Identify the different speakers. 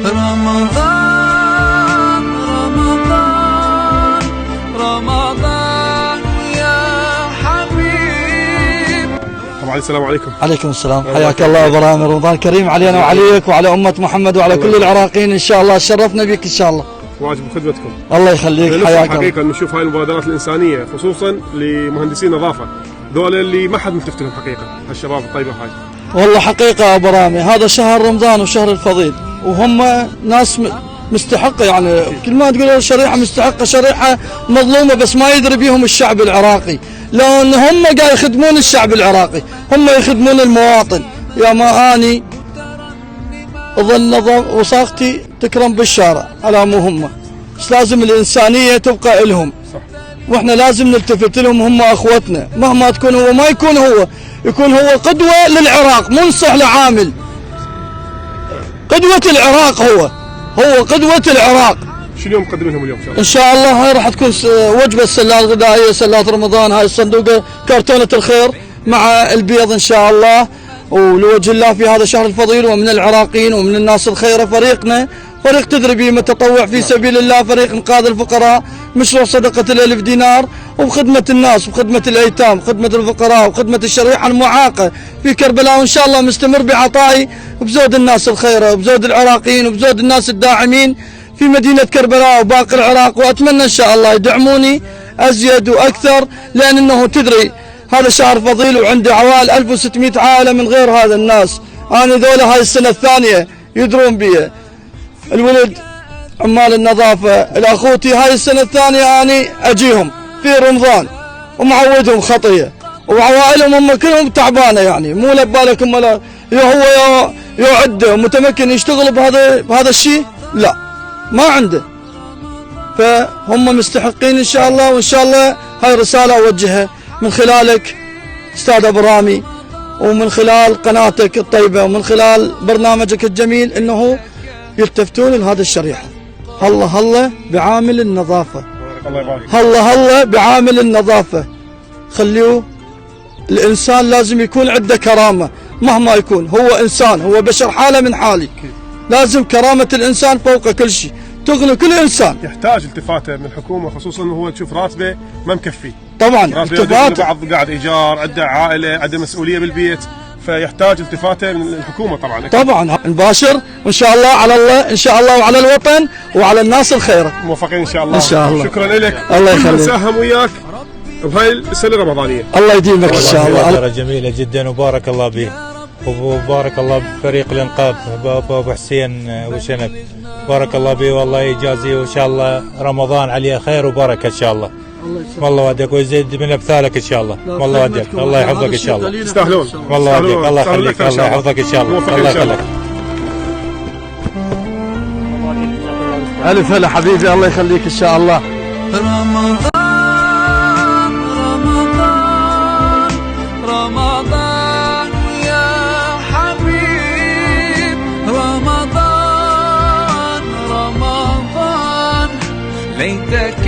Speaker 1: رمضان رمضان رمضان يا حبيب.
Speaker 2: طبعا السلام عليكم.
Speaker 3: عليكم السلام، حياك الله ابو رامي، رمضان كريم علينا وعليك وعلى امه محمد وعلى كل العراقيين ان شاء الله. شرفنا بك ان شاء الله.
Speaker 2: واجب خدمتكم.
Speaker 3: الله يخليك، حياك الله.
Speaker 2: حقيقه نشوف هاي المبادرات الانسانيه خصوصا لمهندسين نظافه، ذول اللي ما حد ملتفت لهم حقيقه، هالشباب الطيبه هاي.
Speaker 3: والله حقيقه ابو رامي هذا شهر رمضان وشهر الفضيل، وهم ناس مستحقه، يعني كل ما تقول شريحه مستحقه، شريحه مظلومه بس ما يدري بيهم الشعب العراقي، لان هم قاعد يخدمون الشعب العراقي، هم يخدمون المواطن. يا ما اني اظل وساختي تكرم بالشارع على مو هم، بس لازم الانسانيه تبقى لهم، واحنا لازم نلتفت لهم، هم اخوتنا مهما تكون. هو ما يكون هو، يكون هو قدوه للعراق، منصح لعامل قدوه العراق، هو قدوه العراق.
Speaker 2: شو اليوم مقدمين لهم اليوم
Speaker 3: ان شاء الله؟ هاي راح تكون وجبه سلات غذائيه، سلات رمضان، هاي الصندوقه كرتونه الخير مع البيض ان شاء الله، ولوجه الله في هذا الشهر الفضيل. ومن العراقيين ومن الناس الخيره فريقنا، فريق تدريبي متطوع في سبيل الله، فريق انقاذ الفقراء، مشروع صدقه ال1000 دينار، وبخدمه الناس وخدمه الايتام وخدمه الفقراء وخدمه الشريحه المعاقه في كربلاء. وان شاء الله مستمر بعطائي بزود الناس الخيره وبزود العراقيين وبزود الناس الداعمين في مدينه كربلاء وباقي العراق. واتمنى ان شاء الله يدعموني ازيد واكثر، لان انه تدري هذا شهر فضيل، وعندي عوائل 1600 عائله من غير هذا الناس. انا ذولا هاي السنه الثانيه يدرون بي، الولد عمال النظافه، الاخوتي هاي السنه الثانيه اني اجيهم في رمضان ومعودهم خطيه، وعوائلهم هم كلهم تعبانه، يعني مو لبالكم ولا هو يعد متمكن يشتغل بهذا الشيء، لا ما عنده. فهم مستحقين ان شاء الله. وان شاء الله هاي رساله اوجهها من خلالك استاذ ابو رامي، ومن خلال قناتك الطيبه، ومن خلال برنامجك الجميل، انه يلتفتون لهذه الشريحه. هلا بعامل النظافه، هلا بعامل النظافه. خليوه، الانسان لازم يكون عنده كرامه مهما يكون، هو انسان، هو بشر حاله من حالي، لازم كرامه الانسان فوق كل شيء، تغني كل انسان.
Speaker 2: يحتاج التفاته من الحكومه، خصوصا انه هو تشوف راتبه ما مكفي.
Speaker 3: طبعا التفاته،
Speaker 2: بعض قاعد ايجار، عنده عائله، عنده مسؤوليه بالبيت، فيحتاج التفاته من الحكومه طبعا.
Speaker 3: طبعا نباشر، وان شاء الله على الله ان شاء الله، وعلى الوطن وعلى الناس الخيره.
Speaker 2: موفقين ان شاء الله.
Speaker 3: ان شاء الله.
Speaker 2: شكرا لك.
Speaker 3: الله يخليك.
Speaker 2: ساهم وياك بهاي السنه الرمضانيه.
Speaker 3: الله يديمك ان شاء الله.
Speaker 4: مبادرة جميله جدا وبارك الله به، وبارك الله بفريق الانقاذ ابو حسين وشنب، بارك الله به والله يجازيه، وان شاء الله رمضان عليه خير وبركه ان شاء الله. والله ودك ويزيد من امثالك ان شاء الله. والله ودك، الله يحفظك ان شاء الله.
Speaker 2: تستاهلون.
Speaker 4: والله ودك، الله يخليك، الله يحفظك ان شاء الله. الله يخليك.
Speaker 3: الف هلا حبيبي، الله يخليك ان شاء الله.
Speaker 1: رمضان رمضان رمضان يا حبيب. رمضان رمضان ليتك